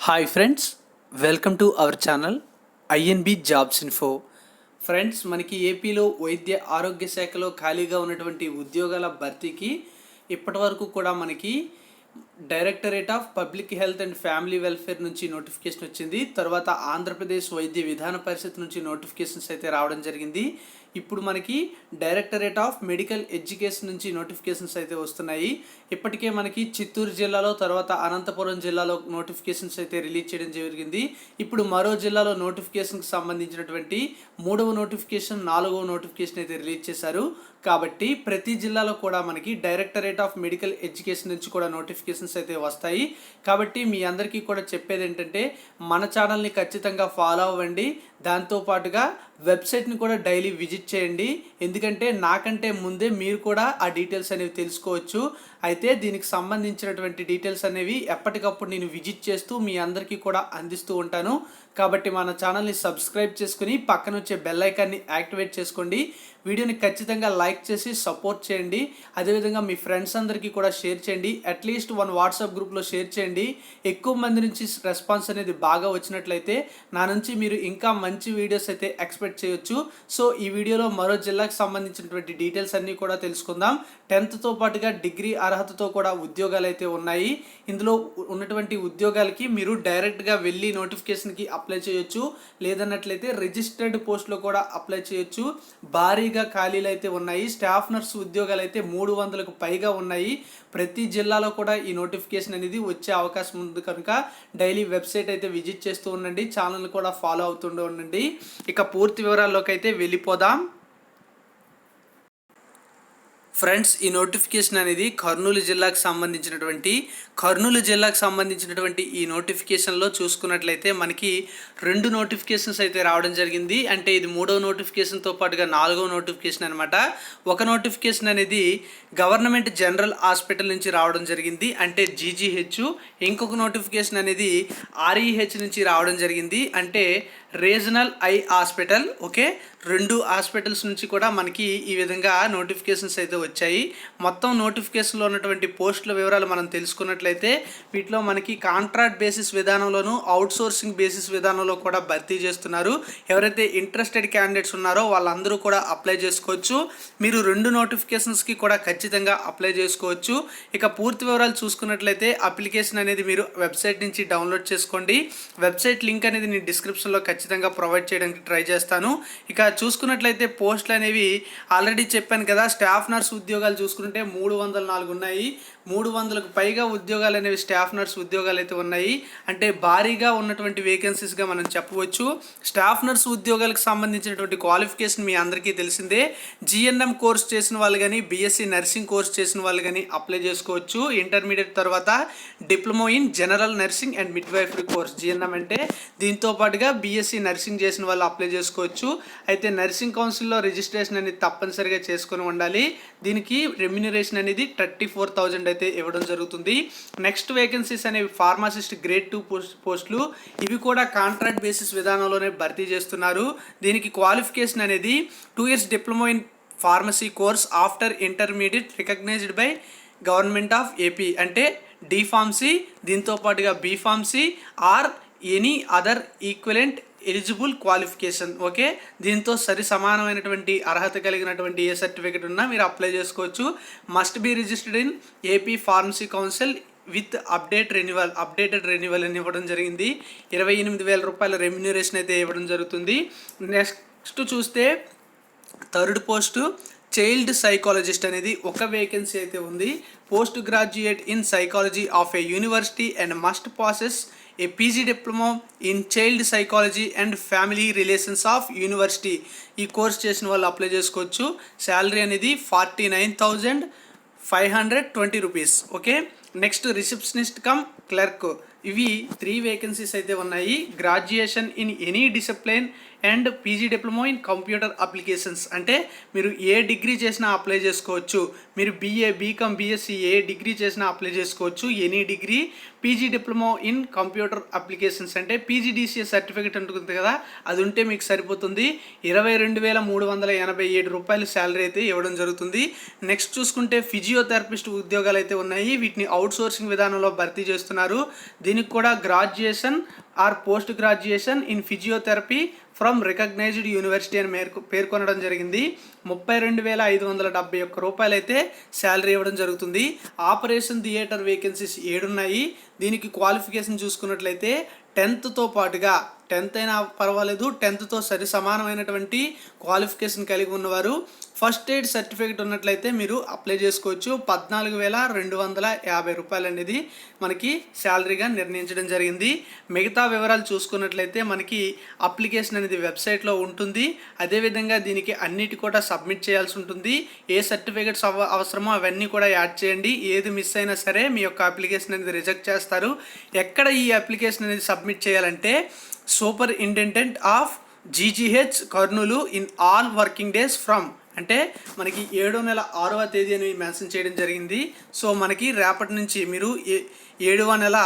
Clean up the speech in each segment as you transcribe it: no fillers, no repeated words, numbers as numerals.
Hi friends, welcome to our channel INB jobs info. Friends, మనకి ఏపీలో వైద్య ఆరోగ్య శాఖలో ఖాళీగా ఉన్నటువంటి ఉద్యోగాల భర్తీకి ఇప్పటి వరకు కూడా మనకి directorate of public health and family welfare నుంచి నోటిఫికేషన్ వచ్చింది. తర్వాత ఆంధ్రప్రదేశ్ వైద్య విధాన పరిషత్ నుంచి నోటిఫికేషన్స్ అయితే రావడం జరిగింది. ఇప్పుడు మనకి డైరెక్టరేట్ ఆఫ్ మెడికల్ ఎడ్యుకేషన్ నుంచి నోటిఫికేషన్స్ అయితే వస్తున్నాయి. ఇప్పటికే మనకి చిత్తూరు జిల్లాలో, తర్వాత అనంతపురం జిల్లాలో నోటిఫికేషన్స్ అయితే రిలీజ్ చేయడం జరిగింది. ఇప్పుడు మరో జిల్లాలో నోటిఫికేషన్కి సంబంధించినటువంటి 3వ నోటిఫికేషన్, 4వ నోటిఫికేషన్ అయితే రిలీజ్ చేశారు. కాబట్టి ప్రతి జిల్లాలో కూడా మనకి డైరెక్టరేట్ ఆఫ్ మెడికల్ ఎడ్యుకేషన్ నుంచి కూడా నోటిఫికేషన్స్ అయితే వస్తాయి. కాబట్టి మీ అందరికీ కూడా చెప్పేది ఏంటంటే, మన ఛానల్ని ఖచ్చితంగా ఫాలో అవ్వండి. దాంతోపాటుగా వెబ్సైట్ని కూడా డైలీ విజిట్ చేయండి. ఎందుకంటే నాకంటే ముందే మీరు కూడా ఆ డీటెయిల్స్ అనేవి తెలుసుకోవచ్చు. అయితే దీనికి సంబంధించినటువంటి డీటెయిల్స్ అనేవి ఎప్పటికప్పుడు నేను విజిట్ చేస్తూ మీ అందరికీ కూడా అందిస్తూ ఉంటాను. కాబట్టి మన ఛానల్ని సబ్స్క్రైబ్ చేసుకుని పక్కన వచ్చే బెల్ ఐకాన్ని యాక్టివేట్ చేసుకోండి. వీడియోని ఖచ్చితంగా లైక్ చేసి సపోర్ట్ చేయండి. అదేవిధంగా మీ ఫ్రెండ్స్ అందరికీ కూడా షేర్ చేయండి. అట్లీస్ట్ 1 వాట్సాప్ గ్రూప్లో షేర్ చేయండి. ఎక్కువ మంది నుంచి రెస్పాన్స్ అనేది బాగా వచ్చినట్లయితే నా నుంచి మీరు ఇంకా మంచి వీడియోస్ అయితే ఎక్స్పెక్ట్ చేయొచ్చు. సో ఈ వీడియోలో మరో జిల్లాకు సంబంధించినటువంటి డీటెయిల్స్ అన్నీ కూడా తెలుసుకుందాం. 10th పాటుగా డిగ్రీ అర్హతతో కూడా ఉద్యోగాలు అయితే ఉన్నాయి. ఇందులో ఉన్నటువంటి ఉద్యోగాలకి మీరు డైరెక్ట్గా వెళ్ళి నోటిఫికేషన్కి అప్లై చేయొచ్చు. లేదన్నట్లయితే రిజిస్టర్డ్ పోస్ట్లో కూడా అప్లై చేయొచ్చు. భారీగా ఖాళీలు అయితే ఉన్నాయి. స్టాఫ్ నర్స్ ఉద్యోగాలు అయితే 300కు పైగా ఉన్నాయి. ప్రతి జిల్లాలో కూడా ఈ నోటిఫికేషన్ అనేది వచ్చే అవకాశం ఉంది కనుక డైలీ వెబ్సైట్ అయితే విజిట్ చేస్తూ ఉండండి. ఛానల్ కూడా ఫాలో అవుతుంటూ ఉండండి. ఇక పూర్తి వివరాల్లోకి అయితే వెళ్ళిపోదాం. ఫ్రెండ్స్, ఈ నోటిఫికేషన్ అనేది కర్నూలు జిల్లాకు సంబంధించినటువంటి ఈ నోటిఫికేషన్లో చూసుకున్నట్లయితే మనకి 2 నోటిఫికేషన్స్ అయితే రావడం జరిగింది. అంటే ఇది 3వ నోటిఫికేషన్తో పాటుగా 4వ నోటిఫికేషన్ అనమాట. ఒక నోటిఫికేషన్ అనేది గవర్నమెంట్ జనరల్ హాస్పిటల్ నుంచి రావడం జరిగింది, అంటే జీజీహెచ్. ఇంకొక నోటిఫికేషన్ అనేది ఆర్ఈహెచ్ నుంచి రావడం జరిగింది, అంటే regional eye hospital. Okay, 2 hospitals నుంచి కూడా మనకి ఈ విధంగా నోటిఫికేషన్స్ అయితే వచ్చాయి. మొత్తం నోటిఫికేషన్లో ఉన్నటువంటి పోస్టుల వివరాలు మనం తెలుసుకున్నట్లయితే వీటిలో మనకి కాంట్రాక్ట్ బేసిస్ విధానంలోను, అవుట్సోర్సింగ్ బేసిస్ విధానంలో కూడా భర్తీ చేస్తున్నారు. ఎవరైతే ఇంట్రెస్టెడ్ క్యాండిడేట్స్ ఉన్నారో వాళ్ళందరూ కూడా అప్లై చేసుకోవచ్చు. మీరు 2 నోటిఫికేషన్స్కి కూడా ఖచ్చితంగా అప్లై చేసుకోవచ్చు. ఇక పూర్తి వివరాలు చూసుకున్నట్లయితే అప్లికేషన్ అనేది మీరు వెబ్సైట్ నుంచి డౌన్లోడ్ చేసుకోండి. వెబ్సైట్ లింక్ అనేది నేను డిస్క్రిప్షన్లో ఖచ్చితంగా ప్రొవైడ్ చేయడానికి ట్రై చేస్తాను. ఇక చూసుకున్నట్లయితే పోస్టులు అనేవి ఆల్రెడీ చెప్పాను కదా, స్టాఫ్ నర్స్ ఉద్యోగాలు చూసుకుంటే 304 ఉన్నాయి. 300కు పైగా ఉద్యోగాలు అనేవి స్టాఫ్ నర్స్ ఉద్యోగాలు అయితే ఉన్నాయి. అంటే భారీగా ఉన్నటువంటి వేకెన్సీస్గా మనం చెప్పవచ్చు. స్టాఫ్ నర్స్ ఉద్యోగాలకు సంబంధించినటువంటి క్వాలిఫికేషన్ మీ అందరికీ తెలిసిందే. జిఎన్ఎం కోర్స్ చేసిన వాళ్ళు కానీ, బీఎస్సీ నర్సింగ్ కోర్స్ చేసిన వాళ్ళు కానీ అప్లై చేసుకోవచ్చు. ఇంటర్మీడియట్ తర్వాత diploma in general nursing and midwifery course, GNM అంటే దీంతో పాటుగా బీఎస్సీ నర్సింగ్ చేసిన వాళ్ళు అప్లై చేసుకోవచ్చు. అయితే నర్సింగ్ కౌన్సిల్లో రిజిస్ట్రేషన్ అనేది తప్పనిసరిగా చేసుకొని ఉండాలి. దీనికి రెమ్యునరేషన్ అనేది 34,000 అయితే ఇవ్వడం జరుగుతుంది. నెక్స్ట్ వేకెన్సీస్ అనేవి ఫార్మసిస్ట్ గ్రేడ్ 2 పోస్టులు. ఇవి కూడా కాంట్రాక్ట్ బేసిస్ విధానంలోనే భర్తీ చేస్తున్నారు. దీనికి క్వాలిఫికేషన్ అనేది 2 years diploma in pharmacy course after intermediate recognised by government of AP, అంటే డి ఫార్మసీ, దీంతో పాటుగా B pharmacy or any other equivalent eligible qualification. Okay, దీంతో సరి సమానమైనటువంటి అర్హత కలిగినటువంటి ఏ సర్టిఫికేట్ ఉన్నా మీరు అప్లై చేసుకోవచ్చు. Must be registered in AP pharmacy council with updated renewal అని ఇవ్వడం జరిగింది. 28,000 రూపాయల రెమ్యునరేషన్ అయితే ఇవ్వడం జరుగుతుంది. నెక్స్ట్ చూస్తే 3rd పోస్టు చైల్డ్ సైకాలజిస్ట్ అనేది ఒక వేకెన్సీ అయితే ఉంది. Post graduate in psychology of A university and must passes A PG diploma in child psychology and family relations of university. ఈ కోర్స్ చేసిన వాళ్ళు అప్లై చేసుకోవచ్చు. శాలరీ అనేది 49,520 rupees. Okay, next receptionist cum clerk. ఇవి 3 vacancies అయితే ఉన్నాయి. Graduation in any discipline and PG diploma in computer applications అంటే మీరు ఏ డిగ్రీ చేసినా అప్లై చేసుకోవచ్చు. మీరు బీఏ, బీకామ్, బీఎస్సీ ఏ డిగ్రీ చేసినా అప్లై చేసుకోవచ్చు, any degree. PG diploma in computer applications అంటే పీజీడీసీఏ సర్టిఫికేట్ ఉంటుంది కదా, అది ఉంటే మీకు సరిపోతుంది. 22,387 రూపాయలు శాలరీ అయితే ఇవ్వడం జరుగుతుంది. నెక్స్ట్ చూసుకుంటే ఫిజియోథెరపిస్ట్ ఉద్యోగాలు అయితే ఉన్నాయి. వీటిని అవుట్ సోర్సింగ్ విధానంలో భర్తీ చేస్తున్నారు. దీనికి కూడా graduation or post graduation in physiotherapy from recognised university అని పేర్కొనడం జరిగింది. 32,571 రూపాయలు అయితే శాలరీ ఇవ్వడం జరుగుతుంది. ఆపరేషన్ థియేటర్ వేకెన్సీస్ 7 ఉన్నాయి. దీనికి క్వాలిఫికేషన్ చూసుకున్నట్లయితే 10th పాటుగా 10th అయినా పర్వాలేదు, 10th సరి సమానమైనటువంటి క్వాలిఫికేషన్ కలిగి ఉన్నవారు ఫస్ట్ ఎయిడ్ సర్టిఫికేట్ ఉన్నట్లయితే మీరు అప్లై చేసుకోవచ్చు. 14,250 రూపాయలు అనేది మనకి శాలరీగా నిర్ణయించడం జరిగింది. మిగతా వివరాలు చూసుకున్నట్లయితే మనకి అప్లికేషన్ అనేది వెబ్సైట్లో ఉంటుంది. అదేవిధంగా దీనికి అన్నిటి కూడా సబ్మిట్ చేయాల్సి ఉంటుంది. ఏ సర్టిఫికేట్స్ అవసరమో అవన్నీ కూడా యాడ్ చేయండి. ఏది మిస్ అయినా సరే మీ యొక్క అప్లికేషన్ అనేది రిజెక్ట్ చేస్తారు. ఎక్కడ ఈ అప్లికేషన్ అనేది సబ్మిట్ చేయాలంటే superintendent of GGH Kurnool in all working days from అంటే మనకి 7వ నెల 6వ తేదీ అని మెన్షన్ చేయడం జరిగింది. సో మనకి రేపటి నుంచి మీరు 7వ నెల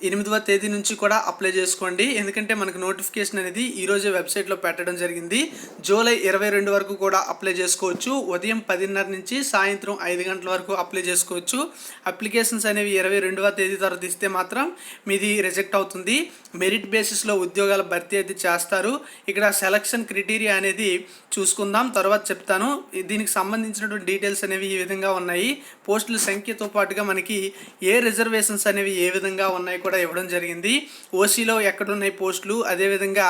8వ తేదీ నుంచి కూడా అప్లై చేసుకోండి. ఎందుకంటే మనకు నోటిఫికేషన్ అనేది ఈరోజే వెబ్సైట్లో పెట్టడం జరిగింది. జూలై 22 వరకు కూడా అప్లై చేసుకోవచ్చు. ఉదయం 10:30 నుంచి సాయంత్రం 5 గంటల వరకు అప్లై చేసుకోవచ్చు. అప్లికేషన్స్ అనేవి 22వ తేదీ తర్వాత ఇస్తే మాత్రం మీది రిజెక్ట్ అవుతుంది. మెరిట్ బేసిస్లో ఉద్యోగాల భర్తీ అయితే చేస్తారు. ఇక్కడ సెలక్షన్ క్రైటీరియా అనేది చూసుకుందాం, తర్వాత చెప్తాను. దీనికి సంబంధించినటువంటి డీటెయిల్స్ అనేవి ఈ విధంగా ఉన్నాయి. పోస్టుల సంఖ్యతో పాటుగా మనకి ఏ రిజర్వేషన్స్ అనేవి ఏ విధంగా ఉన్నాయి కూడా ఇవ్వడం జరిగింది. ఓసీలో ఎక్కడున్నాయి పోస్టులు, అదేవిధంగా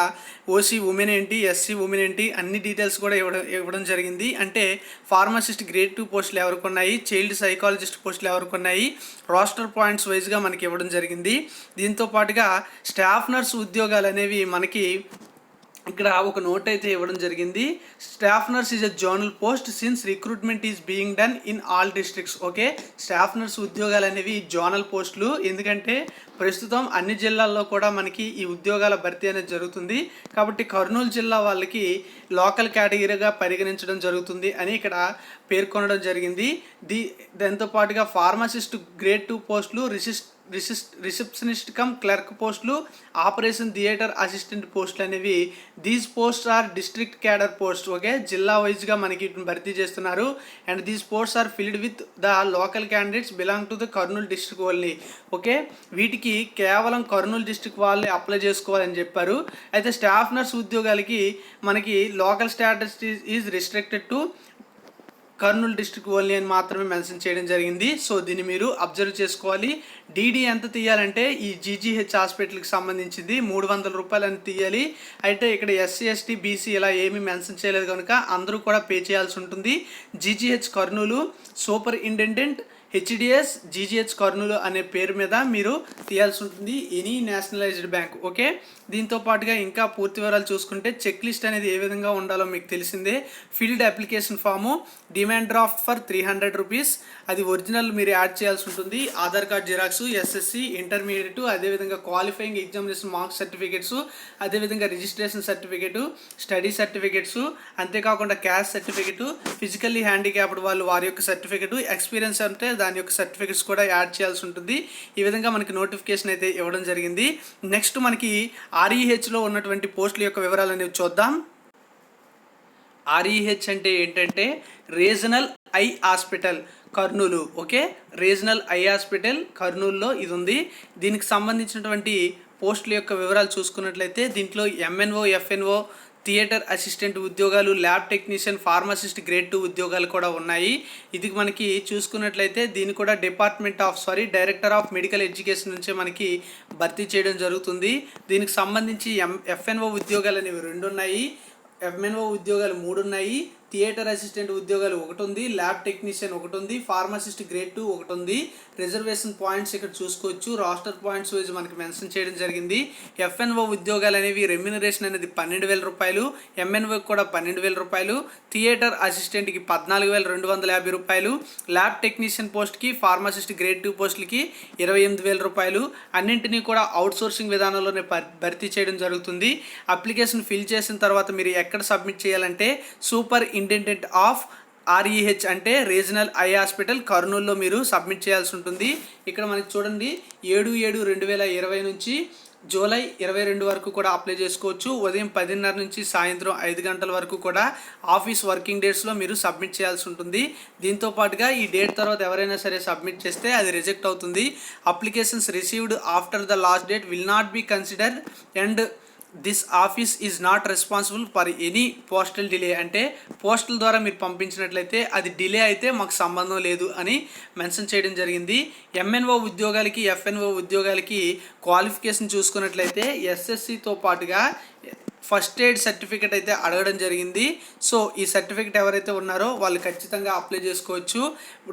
ఓసీ ఉమెన్ ఏంటి, ఎస్సీ ఉమెన్ ఏంటి, అన్ని డీటెయిల్స్ కూడా ఇవ్వడం జరిగింది. అంటే ఫార్మసిస్ట్ గ్రేడ్ 2 పోస్టులు ఎవరికి ఉన్నాయి, చైల్డ్ సైకాలజిస్ట్ పోస్టులు ఎవరికి ఉన్నాయి, రోస్టర్ పాయింట్స్ వైజ్గా మనకి ఇవ్వడం జరిగింది. దీంతో పాటుగా స్టాఫ్ నర్స్ ఉద్యోగాలు అనేవి మనకి ఇక్కడ ఒక నోట్ అయితే ఇవ్వడం జరిగింది. Staff nurse is a zonal post since recruitment is being done in all districts. Okay, staff nurse ఉద్యోగాలు అనేవి జోనల్ పోస్టులు. ఎందుకంటే ప్రస్తుతం అన్ని జిల్లాల్లో కూడా మనకి ఈ ఉద్యోగాల భర్తీ అనేది జరుగుతుంది. కాబట్టి కర్నూలు జిల్లా వాళ్ళకి లోకల్ కేటగిరీగా పరిగణించడం జరుగుతుంది అని ఇక్కడ పేర్కొనడం జరిగింది. దాంతో పాటుగా ఫార్మసిస్ట్ గ్రేడ్ 2 పోస్టులు, రిసెప్షనిస్ట్ కమ్ క్లర్క్ పోస్టులు, ఆపరేషన్ థియేటర్ అసిస్టెంట్ పోస్టులు అనేవి these post are district cadre post. Okay, జిల్లా వైజ్గా మనకి భర్తీ చేస్తున్నారు. And these posts are filled with the local candidates belong to the Kurnool district only. Okay, వీటికి కేవలం కర్నూలు డిస్ట్రిక్ట్ వాళ్ళే అప్లై చేసుకోవాలని చెప్పారు. అయితే స్టాఫ్ నర్స్ ఉద్యోగాలకి మనకి local status is restricted to Kurnool district only అని మాత్రమే మెన్షన్ చేయడం జరిగింది. సో దీన్ని మీరు అబ్జర్వ్ చేసుకోవాలి. డీడీ ఎంత తీయాలంటే ఈ జీజీహెచ్ హాస్పిటల్కి సంబంధించింది 300 రూపాయలు అని తీయాలి. అయితే ఇక్కడ ఎస్సీ, ఎస్టీ, బీసీ ఇలా ఏమీ మెన్షన్ చేయలేదు కనుక అందరూ కూడా పే చేయాల్సి ఉంటుంది. GGH Kurnool superintendent HDS GGH Kurnool అనే పేరు మీద మీరు తీయాల్సి ఉంటుంది, ఎనీ నేషనలైజ్డ్ బ్యాంక్. ఓకే, దీంతో పాటుగా ఇంకా పూర్తి వివరాలు చూసుకుంటే చెక్ లిస్ట్ అనేది ఏ విధంగా ఉండాలో మీకు తెలిసిందే. Filled application form, demand draft for 300 rupees, అది ఒరిజినల్ మీరు యాడ్ చేయాల్సి ఉంటుంది. Aadhaar card xerox, SSC, intermediate, అదేవిధంగా క్వాలిఫైయింగ్ ఎగ్జామినేషన్ మార్క్స్ సర్టిఫికేట్స్, అదేవిధంగా రిజిస్ట్రేషన్ సర్టిఫికేటు, స్టడీ సర్టిఫికేట్స్, అంతేకాకుండా క్యాస్ట్ సర్టిఫికేటు, ఫిజికల్లీ హ్యాండిక్యాప్డ్ వాళ్ళు వారి యొక్క సర్టిఫికేటు, ఎక్స్పీరియన్స్ అంటే దాని యొక్క సర్టిఫికేట్స్ కూడా యాడ్ చేయాల్సి ఉంటుంది. ఈ విధంగా మనకి నోటిఫికేషన్ అయితే ఇవ్వడం జరిగింది. నెక్స్ట్ మనకి ఆర్ఈహెచ్లో ఉన్నటువంటి పోస్టుల యొక్క వివరాలు అనేవి చూద్దాం. ఆర్ఈహెచ్ అంటే ఏంటంటే regional eye hospital Kurnool. Okay, regional eye hospital కర్నూలులో ఇది ఉంది. దీనికి సంబంధించినటువంటి పోస్టుల యొక్క వివరాలు చూసుకున్నట్లయితే దీంట్లో ఎంఎన్ఓ, ఎఫ్ఎన్ఓ, థియేటర్ అసిస్టెంట్ ఉద్యోగాలు, ల్యాబ్ టెక్నీషియన్, ఫార్మసిస్ట్ గ్రేడ్ 2 ఉద్యోగాలు కూడా ఉన్నాయి. ఇది మనకి చూసుకున్నట్లయితే దీన్ని కూడా డైరెక్టర్ ఆఫ్ మెడికల్ ఎడ్యుకేషన్ నుంచే మనకి భర్తీ చేయడం జరుగుతుంది. దీనికి సంబంధించి ఎఫ్ఎన్ఓ ఉద్యోగాలు అనేవి 2 ఉన్నాయి, ఎంఎన్ఓ ఉద్యోగాలు 3 ఉన్నాయి, థియేటర్ అసిస్టెంట్ ఉద్యోగాలు 1 ఉంది, ల్యాబ్ టెక్నీషియన్ 1 ఉంది, ఫార్మసిస్ట్ గ్రేడ్ 2 1 ఉంది. రిజర్వేషన్ పాయింట్స్ ఇక్కడ చూసుకోవచ్చు. రాస్టర్ పాయింట్స్ వైజ్ మనకి మెన్షన్ చేయడం జరిగింది. ఎఫ్ఎన్ఓ ఉద్యోగాలు అనేవి రెమ్యూనరేషన్ అనేది 12,000 రూపాయలు, ఎంఎన్ఓకి కూడా 12,000 రూపాయలు, థియేటర్ అసిస్టెంట్కి 14,250 రూపాయలు, ల్యాబ్ టెక్నీషియన్ పోస్ట్కి, ఫార్మసిస్ట్ గ్రేడ్ 2 పోస్టులకి 28,000 రూపాయలు. అన్నింటినీ కూడా అవుట్సోర్సింగ్ విధానంలోనే భర్తీ చేయడం జరుగుతుంది. అప్లికేషన్ ఫిల్ చేసిన తర్వాత మీరు ఎక్కడ సబ్మిట్ చేయాలంటే సూపరింటెండెంట్ ఆఫ్ REH అంటే రీజనల్ ఐ హాస్పిటల్ కర్నూలులో మీరు సబ్మిట్ చేయాల్సి ఉంటుంది. ఇక్కడ మనకి చూడండి 7/7/2020 నుంచి జూలై 22 వరకు కూడా అప్లై చేసుకోవచ్చు. ఉదయం 10:30 నుంచి సాయంత్రం 5 గంటల వరకు కూడా ఆఫీస్ వర్కింగ్ డేట్స్లో మీరు సబ్మిట్ చేయాల్సి ఉంటుంది. దీంతో పాటుగా ఈ డేట్ తర్వాత ఎవరైనా సరే సబ్మిట్ చేస్తే అది రిజెక్ట్ అవుతుంది. Applications received after the last date will not be considered and this office is not responsible for any postal delay అంటే పోస్టల్ ద్వారా మీరు పంపించినట్లయితే అది డిలే అయితే మాకు సంబంధం లేదు అని మెన్షన్ చేయడం జరిగింది. ఎంఎన్ఓ ఉద్యోగాలకి ఎఫ్ఎన్ఓ ఉద్యోగాలకి క్వాలిఫికేషన్ చూసుకున్నట్లయితే ఎస్ఎస్సితో పాటుగా ఫస్ట్ ఎయిడ్ సర్టిఫికేట్ అయితే అడగడం జరిగింది. సో ఈ సర్టిఫికేట్ ఎవరైతే ఉన్నారో వాళ్ళు ఖచ్చితంగా అప్లై చేసుకోవచ్చు.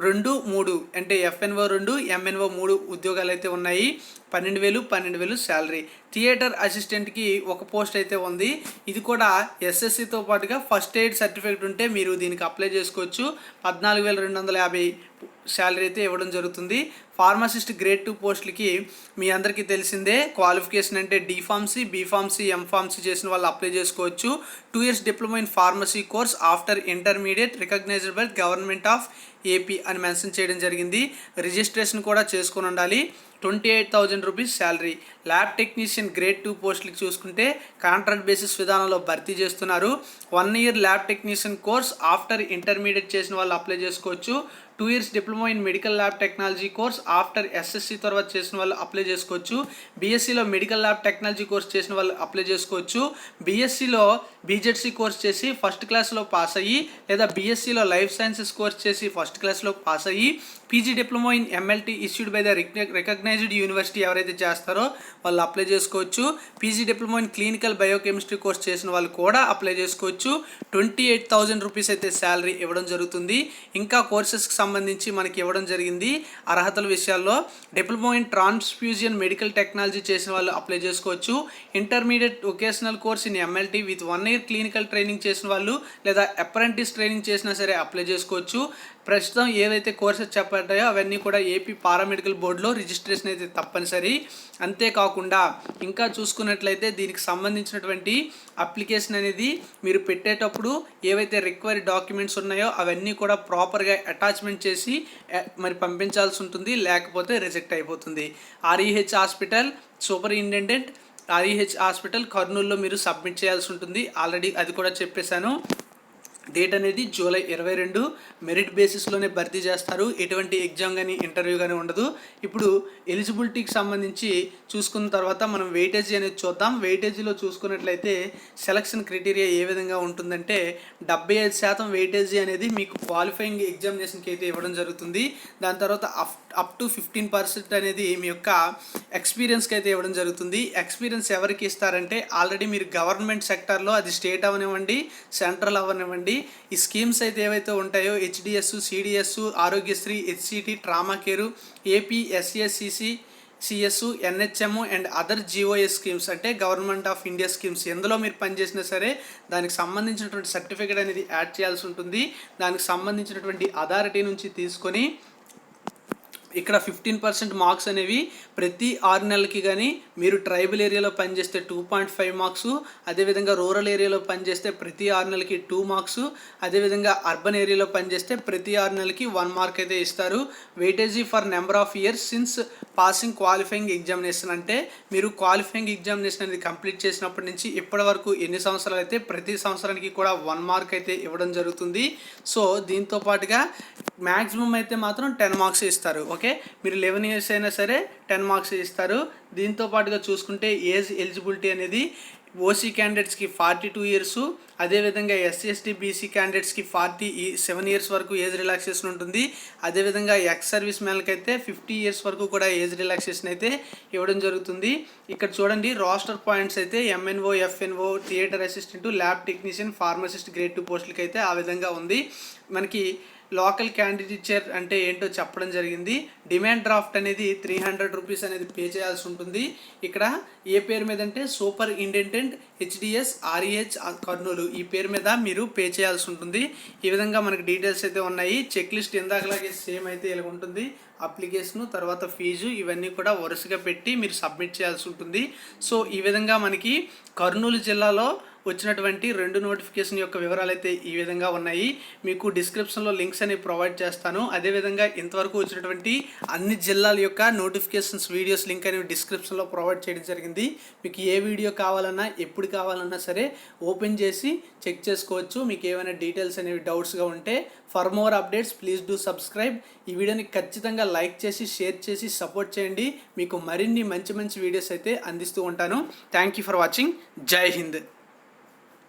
2, 3 అంటే ఎఫ్ఎన్ఓ 2, ఎంఎన్ఓ 3 ఉద్యోగాలు అయితే ఉన్నాయి. 12,000 శాలరీ. థియేటర్ అసిస్టెంట్కి ఒక పోస్ట్ అయితే ఉంది. ఇది కూడా ఎస్ఎస్సితో పాటుగా ఫస్ట్ ఎయిడ్ సర్టిఫికేట్ ఉంటే మీరు దీనికి అప్లై చేసుకోవచ్చు. 14,250 శాలరీ అయితే ఇవ్వడం జరుగుతుంది. ఫార్మసిస్ట్ గ్రేడ్ 2 పోస్టులకి మీ అందరికీ తెలిసిందే క్వాలిఫికేషన్ అంటే D.Pharmacy, B.Pharmacy, M.Pharmacy చేసిన వాళ్ళు అప్లై చేసుకోవచ్చు. 2 years diploma in pharmacy course after intermediate recognised by government of AP అని మెన్షన్ చేయడం జరిగింది. రిజిస్ట్రేషన్ కూడా చేసుకొని ఉండాలి. 28,000 rupees salary. Lab technician grade 2 పోస్టులకి చూసుకుంటే కాంట్రాక్ట్ బేసిస్ విధానంలో భర్తీ చేస్తున్నారు. 1 year lab technician course after intermediate చేసిన వాళ్ళు అప్లై చేసుకోవచ్చు. 2 years diploma in medical lab technology course after SSC తర్వాత చేసిన వాళ్ళు అప్లై చేసుకోవచ్చు. బీఎస్సీలో మెడికల్ ల్యాబ్ టెక్నాలజీ కోర్స్ చేసిన వాళ్ళు అప్లై చేసుకోవచ్చు. బీఎస్సీలో బీజెడ్సీ కోర్స్ చేసి ఫస్ట్ క్లాస్లో పాస్ అయ్యి లేదా బీఎస్సీలో లైఫ్ సైన్సెస్ కోర్స్ చేసి ఫస్ట్ క్లాస్లో పాస్ అయ్యి PG diploma in MLT issued by the recognised university ఎవరైతే చేస్తారో వాళ్ళు అప్లై చేసుకోవచ్చు. PG diploma in clinical biochemistry course చేసిన వాళ్ళు కూడా అప్లై చేసుకోవచ్చు. 28,000 రూపీస్ అయితే శాలరీ ఇవ్వడం జరుగుతుంది. ఇంకా కోర్సెస్కి సంబంధించి మనకి ఇవ్వడం జరిగింది. అర్హతల విషయాల్లో diploma in transfusion medical technology చేసిన వాళ్ళు అప్లై చేసుకోవచ్చు. Intermediate vocational course in MLT with 1 year clinical training చేసిన వాళ్ళు లేదా అప్రెంటిస్ ట్రైనింగ్ చేసినా సరే అప్లై చేసుకోవచ్చు. ప్రస్తుతం ఏవైతే కోర్సెస్ చెప్పాయో అవన్నీ కూడా ఏపీ పారామెడికల్ బోర్డులో రిజిస్ట్రేషన్ అయితే తప్పనిసరి. అంతేకాకుండా ఇంకా చూసుకున్నట్లయితే దీనికి సంబంధించినటువంటి అప్లికేషన్ అనేది మీరు పెట్టేటప్పుడు ఏవైతే రిక్వైర్డ్ డాక్యుమెంట్స్ ఉన్నాయో అవన్నీ కూడా ప్రాపర్గా అటాచ్మెంట్ చేసి మరి పంపించాల్సి ఉంటుంది, లేకపోతే రిజెక్ట్ అయిపోతుంది. REH hospital superintendent REH hospital కర్నూలులో మీరు సబ్మిట్ చేయాల్సి ఉంటుంది. ఆల్రెడీ అది కూడా చెప్పేశాను. డేట్ అనేది జూలై 22. మెరిట్ బేసిస్లోనే భర్తీ చేస్తారు. ఎటువంటి ఎగ్జామ్ కానీ ఇంటర్వ్యూ కానీ ఉండదు. ఇప్పుడు ఎలిజిబిలిటీకి సంబంధించి చూసుకున్న తర్వాత మనం వెయిటేజీ అనేది చూద్దాం. వెయిటేజీలో చూసుకున్నట్లయితే సెలక్షన్ క్రైటీరియా ఏ విధంగా ఉంటుందంటే 75% వెయిటేజీ అనేది మీకు క్వాలిఫైయింగ్ ఎగ్జామినేషన్కి అయితే ఇవ్వడం జరుగుతుంది. దాని తర్వాత అప్ టు 15% అనేది మీ యొక్క ఎక్స్పీరియన్స్కి అయితే ఇవ్వడం జరుగుతుంది. ఎక్స్పీరియన్స్ ఎవరికి ఇస్తారంటే ఆల్రెడీ మీరు గవర్నమెంట్ సెక్టార్లో అది స్టేట్ అవనివ్వండి, సెంట్రల్ అవనివ్వండి, ఈ స్కీమ్స్ అయితే ఏవైతే ఉంటాయో HDS, CDS, Aarogyasri, HCT, trauma care, AP, SACC, CS, NHM and other GOS schemes అంటే గవర్నమెంట్ ఆఫ్ ఇండియా స్కీమ్స్ ఎందులో మీరు పనిచేసినా సరే దానికి సంబంధించినటువంటి సర్టిఫికేట్ అనేది యాడ్ చేయాల్సి ఉంటుంది. దానికి సంబంధించినటువంటి అథారిటీ నుంచి తీసుకొని ఇక్కడ 15% మార్క్స్ అనేవి ప్రతి 6 నెలలకి కానీ మీరు ట్రైబల్ ఏరియాలో పనిచేస్తే 2.5 మార్క్స్, అదేవిధంగా రూరల్ ఏరియాలో పనిచేస్తే ప్రతి 6 నెలలకి 2 మార్క్స్, అదేవిధంగా అర్బన్ ఏరియాలో పనిచేస్తే ప్రతి 6 నెలలకి 1 మార్క్ అయితే ఇస్తారు. Weightage for number of years since passing qualifying examination అంటే మీరు క్వాలిఫైయింగ్ ఎగ్జామినేషన్ అనేది కంప్లీట్ చేసినప్పటి నుంచి ఇప్పటి వరకు ఎన్ని సంవత్సరాలు అయితే ప్రతి సంవత్సరానికి కూడా 1 మార్క్ అయితే ఇవ్వడం జరుగుతుంది. సో దీంతో పాటుగా మ్యాక్సిమం అయితే మాత్రం 10 మార్క్స్ ఇస్తారు. ఓకే, మీరు 11 years అయినా సరే 10 మార్క్స్ ఇస్తారు. దీంతో పాటుగా చూసుకుంటే ఏజ్ ఎలిజిబిలిటీ అనేది ఓసీ క్యాండిడేట్స్కి 42 years, అదేవిధంగా SC/ST BC క్యాండిడేట్స్కి 47 years వరకు ఏజ్ రిలాక్సేషన్ ఉంటుంది. అదేవిధంగా ఎక్స్ సర్వీస్ మ్యాన్కి అయితే 50 years వరకు కూడా ఏజ్ రిలాక్సేషన్ అయితే ఇవ్వడం జరుగుతుంది. ఇక్కడ చూడండి రాస్టర్ పాయింట్స్ అయితే MNO, FNO, theatre assistant, lab technician, pharmacist grade 2 పోస్టులకి అయితే ఆ విధంగా ఉంది. మనకి లోకల్ క్యాండిడేచర్ అంటే ఏంటో చెప్పడం జరిగింది. డిమాండ్ డ్రాఫ్ట్ అనేది 300 రూపీస్ అనేది పే చేయాల్సి ఉంటుంది. ఇక్కడ ఏ పేరు మీద అంటే సూపర్ ఇంటెండెంట్ హెచ్డిఎస్ ఆర్ఈహెచ్ కర్నూలు ఈ పేరు మీద మీరు పే చేయాల్సి ఉంటుంది. ఈ విధంగా మనకి డీటెయిల్స్ అయితే ఉన్నాయి. చెక్ లిస్ట్ ఇందాకలాగే సేమ్ అయితే ఇలా ఉంటుంది. అప్లికేషను తర్వాత ఫీజు ఇవన్నీ కూడా వరుసగా పెట్టి మీరు సబ్మిట్ చేయాల్సి ఉంటుంది. సో ఈ విధంగా మనకి కర్నూలు జిల్లాలో వచ్చినటువంటి 2 నోటిఫికేషన్ యొక్క వివరాలు అయితే ఈ విధంగా ఉన్నాయి. మీకు డిస్క్రిప్షన్లో లింక్స్ అనేవి ప్రొవైడ్ చేస్తాను. అదేవిధంగా ఇంతవరకు వచ్చినటువంటి అన్ని జిల్లాల యొక్క నోటిఫికేషన్స్ వీడియోస్ లింక్ అనేవి డిస్క్రిప్షన్లో ప్రొవైడ్ చేయడం జరిగింది. మీకు ఏ వీడియో కావాలన్నా ఎప్పుడు కావాలన్నా సరే ఓపెన్ చేసి చెక్ చేసుకోవచ్చు. మీకు ఏమైనా డీటెయిల్స్ అనేవి డౌట్స్గా ఉంటే for more updates please do subscribe. ఈ వీడియోని ఖచ్చితంగా లైక్ చేసి షేర్ చేసి సపోర్ట్ చేయండి. మీకు మరిన్ని మంచి వీడియోస్ అయితే అందిస్తూ ఉంటాను. Thank you for watching. జై హింద్.